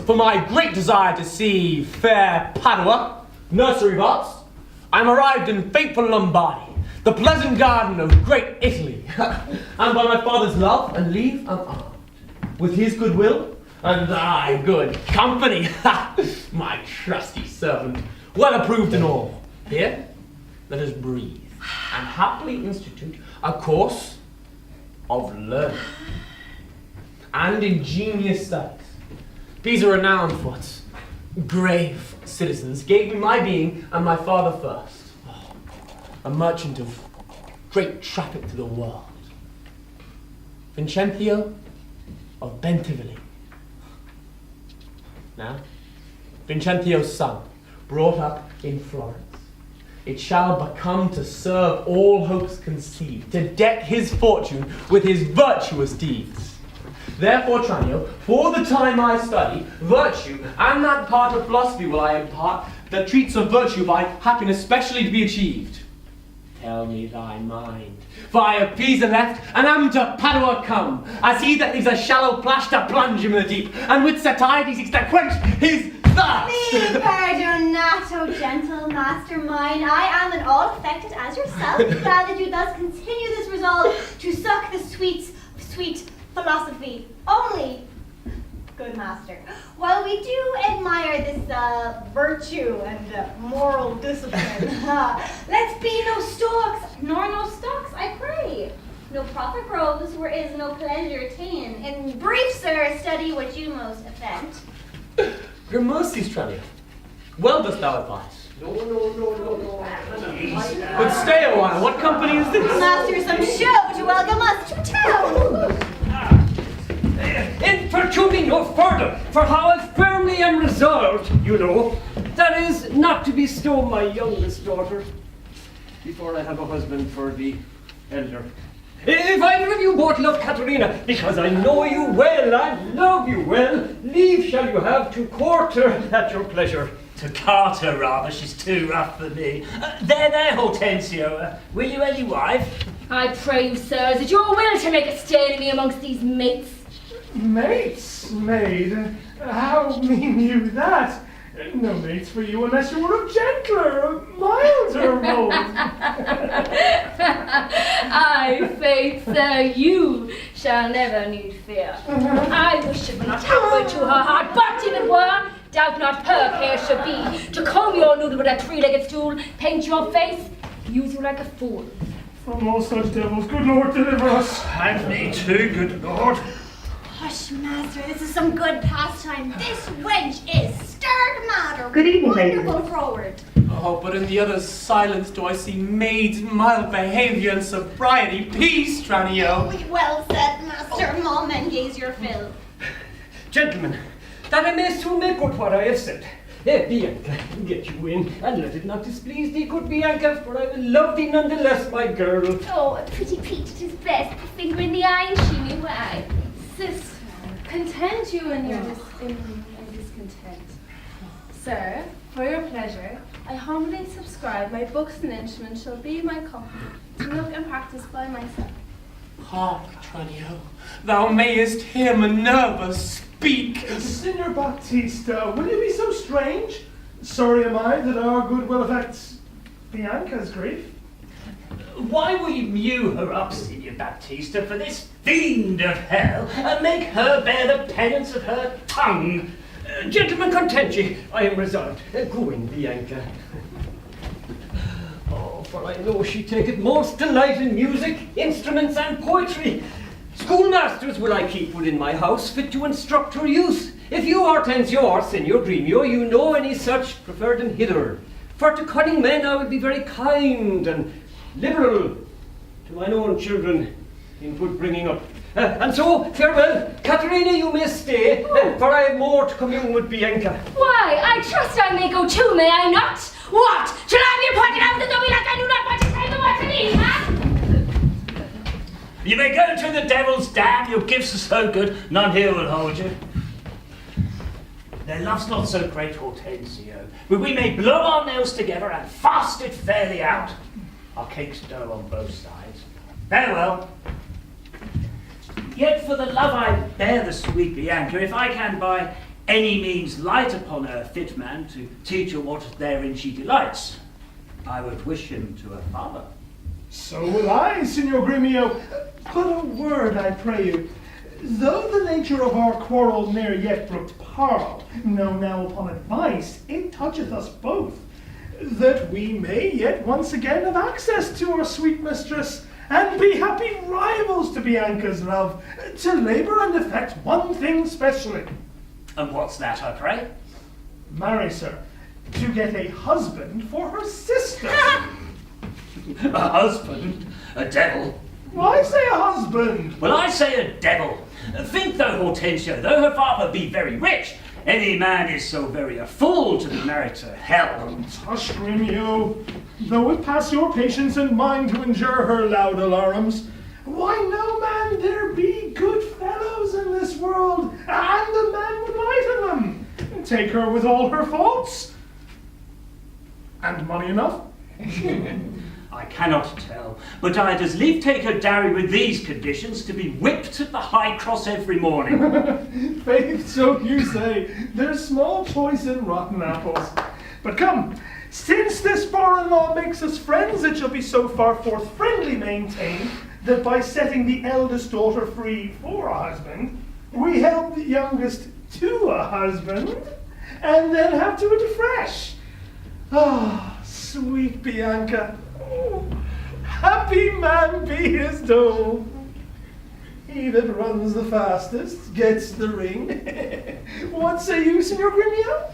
for my great desire to see fair Padua, nursery parts, I'm arrived in faithful Lombardy, the pleasant garden of great Italy, and by my father's love and leave I'm armed. With his goodwill, and thy good company, my trusty servant, well approved in all. Here, let us breathe, and happily institute a course of learning and ingenious studies. These are renowned for its grave citizens, gave me my being and my father first, a merchant of great traffic to the world. Vincentio of Bentivoglio. Now, Vincentio's son, brought up in Florence, it shall become to serve all hopes conceived, to deck his fortune with his virtuous deeds. Therefore, Tranio, for the time I study virtue, and that part of philosophy will I impart that treats of virtue by happiness specially to be achieved. Tell me thy mind, for I have Pisa left, and am to Padua come, as he that leaves a shallow plash to plunge him in the deep, and with satiety seeks to quench his thirst. Me pardonato, gentle master mine. I am and all affected as yourself, glad that you thus continue this resolve to suck the sweet philosophy only, good master. While we do admire this virtue and moral discipline, let's be no storks, nor no stocks, I pray. No profit grows where is no pleasure ta'en. In brief, sir, study what you most offend. Your mercies, Tranio. Well dost thou advise. No. But stay a while, what company is this? Master, some show to welcome us to town. Importune no further, for how I firmly am resolved, you know, that is, not to bestow my youngest daughter before I have a husband for the elder. If either of you both love Caterina, because I know you well and love you well, leave shall you have to court her at your pleasure. To cart her, rather, she's too rough for me. There, Hortensio, will you any wife? I pray you, sir, is it your will to make a stain of me amongst these mates? Mates, maid? How mean you that? No mates for you unless you were of gentler, milder mold. Aye, faith, sir, you shall never need fear. I wish it were not halfway to her heart, but if it were, doubt not her care should be to comb your noodle with a three-legged stool, paint your face, use you like a fool. From all such devils, good Lord, deliver us. And me too, good Lord. Hush, master, this is some good pastime. This wench is stirred mad. Good evening, ladies. Wonderful forward. Oh, but in the other's silence do I see maid's mild behavior and sobriety. Peace, Tranio. Well said, master. Mom, and gaze your fill. Gentlemen, that I may soon make good what I have said. Bianca, get you in, and let it not displease thee, good Bianca, for I will love thee nonetheless, my girl. Oh, a pretty peach, 'tis best, a finger in the eye and she me why. Sister, content you in your discontent. Sir, for your pleasure, I humbly subscribe my books and instruments shall be my company, to look and practice by myself. Hark, Tranio, thou mayest hear Minerva speak. Signor Baptista, will you be so strange? Sorry am I that our goodwill affects Bianca's grief. Why will you mew her up, Signor Baptista, for this fiend of hell, and make her bear the penance of her tongue? Gentlemen, content ye, I am resolved. Go in, Bianca. Oh, for I know she taketh most delight in music, instruments, and poetry. Schoolmasters will I keep within my house, fit to instruct her use. If you, Hortensio, or Signor Romeo, you know any such, prefer them hither. For to cunning men I will be very kind and liberal to mine own children in good bringing up. And so, farewell. Caterina, you may stay, for I have more to commune with Bianca. Why, I trust I may go too, may I not? What? Shall I be pointed out the dummy like I do not want to say the word to me, huh? You may go to the devil's dam, your gifts are so good, none here will hold you. Their love's not so great, Hortensio, but we may blow our nails together and fast it fairly out. Our cake's dough on both sides. Farewell. Yet for the love I bear the sweet Bianca, if I can by any means light upon her fit man to teach her what therein she delights, I would wish him to her father. So will I, Signor Gremio. But a word, I pray you. Though the nature of our quarrel ne'er yet brooked parle, now upon advice, it toucheth us both, that we may yet once again have access to our sweet mistress, and be happy rivals to Bianca's love, to labour and effect one thing specially. And what's that, I pray? Marry, sir, to get a husband for her sister. A husband? A devil? Why say a husband? Well, I say a devil. Think though, Hortensio, though her father be very rich, any man is so very a fool to be married to hell. Hush, Romeo. Though it pass your patience and mine to endure her loud alarums, why no man there be good fellows in this world, and a man would lighten them. Take her with all her faults. And money enough? I cannot tell, but I'd as lief take her dowry with these conditions to be whipped at the high cross every morning. Faith, so you say. There's small choice in rotten apples. But come, since this foreign law makes us friends, it shall be so far forth friendly maintained, that by setting the eldest daughter free for a husband, we help the youngest to a husband, and then have to it afresh. Ah, sweet Bianca. Oh, happy man be his dole. He that runs the fastest gets the ring. What say you, Signor Gremio?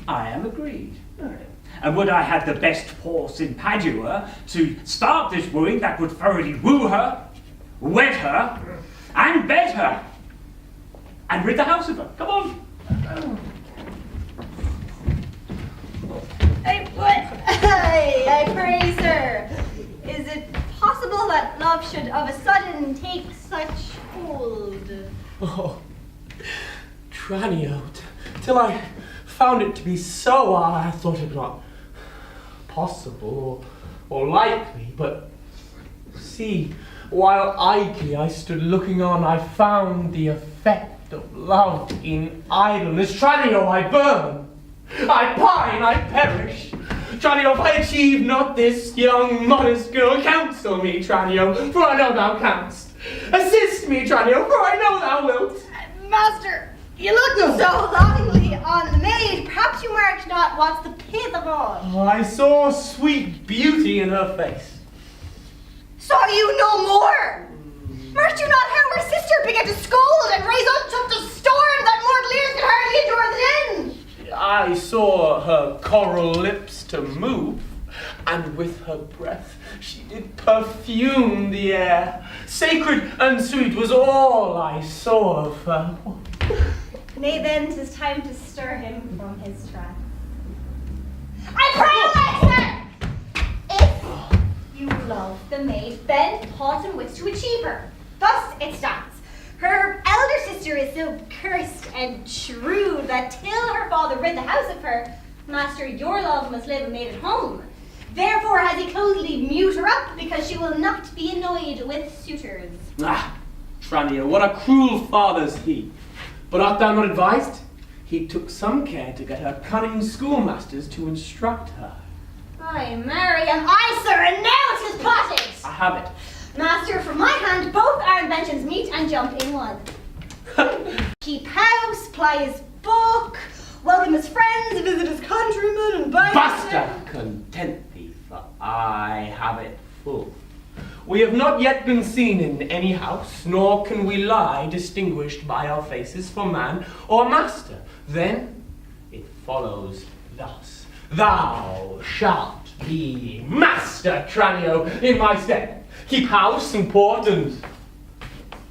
I am agreed. And would I had the best horse in Padua to start this wooing that would thoroughly woo her, wed her, and bed her, and rid the house of her. Come on. I pray, sir, is it possible that love should of a sudden take such hold? Oh, Tranio, till I found it to be so, I thought it not possible or likely, but see, while idly I stood looking on, I found the effect of love in idleness. Tranio, I burn, I pine, I perish. Tranio, if I achieve not this, young modest girl, counsel me, Tranio, for I know thou canst. Assist me, Tranio, for I know thou wilt. Master, you look so longingly on the maid, perhaps you marked not what's the pith of all. Oh, I saw sweet beauty in her face. Saw you no more? Marked you not how her sister began to scold and raise up such a storm that mortal ears could hardly endure the din? I saw her coral lips to move, and with her breath she did perfume the air. Sacred and sweet was all I saw of her. Nay then, 'tis time to stir him from his trance. I pray, sir, if you love the maid, then taught him which to achieve her. Thus it stands. Her elder sister is so cursed and shrewd that till her father rid the house of her, master, your love must live a maid at home. Therefore has he closely mute her up, because she will not be annoyed with suitors. Ah, Tranio, what a cruel father's he. But art thou not advised? He took some care to get her cunning schoolmasters to instruct her. Ay, marry am I, sir, and now 'tis potted. I have it. Master, from my hand, both our inventions meet and jump in one. Keep house, ply his book, welcome his friends, visit his countrymen, and buy Basta! Content thee, for I have it full. We have not yet been seen in any house, nor can we lie distinguished by our faces for man or master. Then it follows thus. Thou shalt be master, Tranio, in my stead. Keep house and port and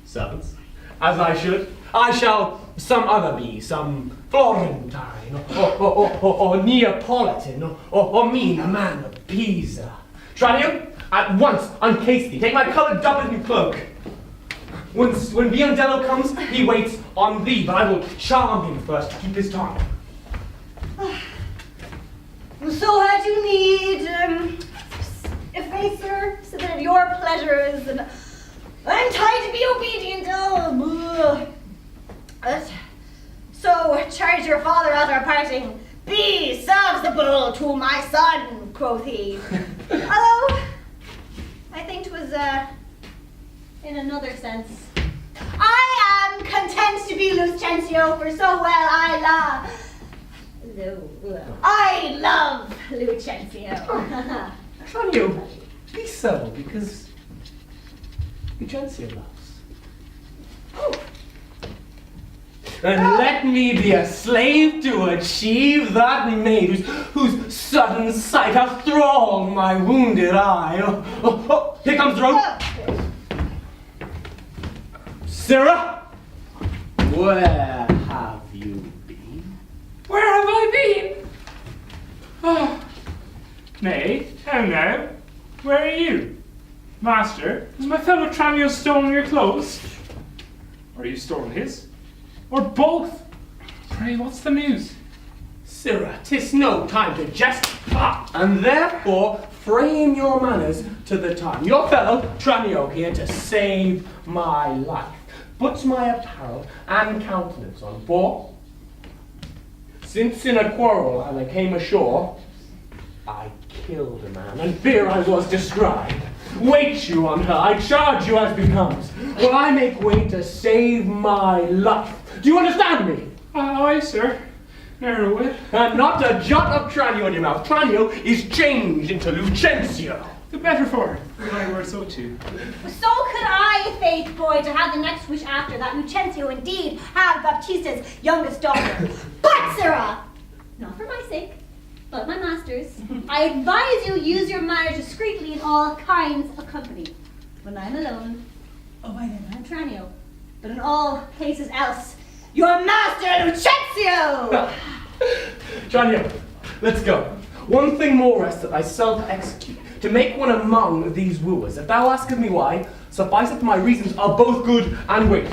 servants, as I should. I shall some other be, some Florentine, or Neapolitan, or mean a man of Pisa. Tranio, at once uncase thee, take my coloured doublet and cloak. When Biondello comes, he waits on thee, but I will charm him first to keep his tongue. So had you need, if I, sir, so that your pleasures, and I'm tied to be obedient, so parting. Be serviceable to my son, quoth he. Although, I think 'twas, in another sense. I am content to be Lucentio, for so well I love Lucentio. Tranio, be so, because Lucentio loves. And let me be a slave to achieve that maid whose sudden sight hath thronged my wounded eye. Oh, here comes the road. Sarah, where have you been? Where have I been? Oh, nay, how now? Where are you? Master, has my fellow Tranio stolen your clothes? Or you stolen his? Or both? Pray, what's the news? Sirrah, 'tis no time to jest, and therefore frame your manners to the time. Your fellow Tranio here to save my life puts my apparel and countenance on, for since in a quarrel and I came ashore, I killed a man, and fear I was described. Wait you on her, I charge you as becomes, while I make way to save my life. Do you understand me? Aye, sir. Ne'er a whit. And not a jot of Tranio in your mouth. Tranio is changed into Lucentio. The better for him. I were so too. So could I, faith boy, to have the next wish after that Lucentio indeed have Baptista's youngest daughter. But, sirrah, not for my sake, but my master's, I advise you use your manner discreetly in all kinds of company. When I'm alone, oh, why then I'm Tranio. But in all cases else, your master Lucentio! Tranio, let's go. One thing more rest that I self-execute, to make one among these wooers. If thou askest me why, suffice it my reasons are both good and weighty.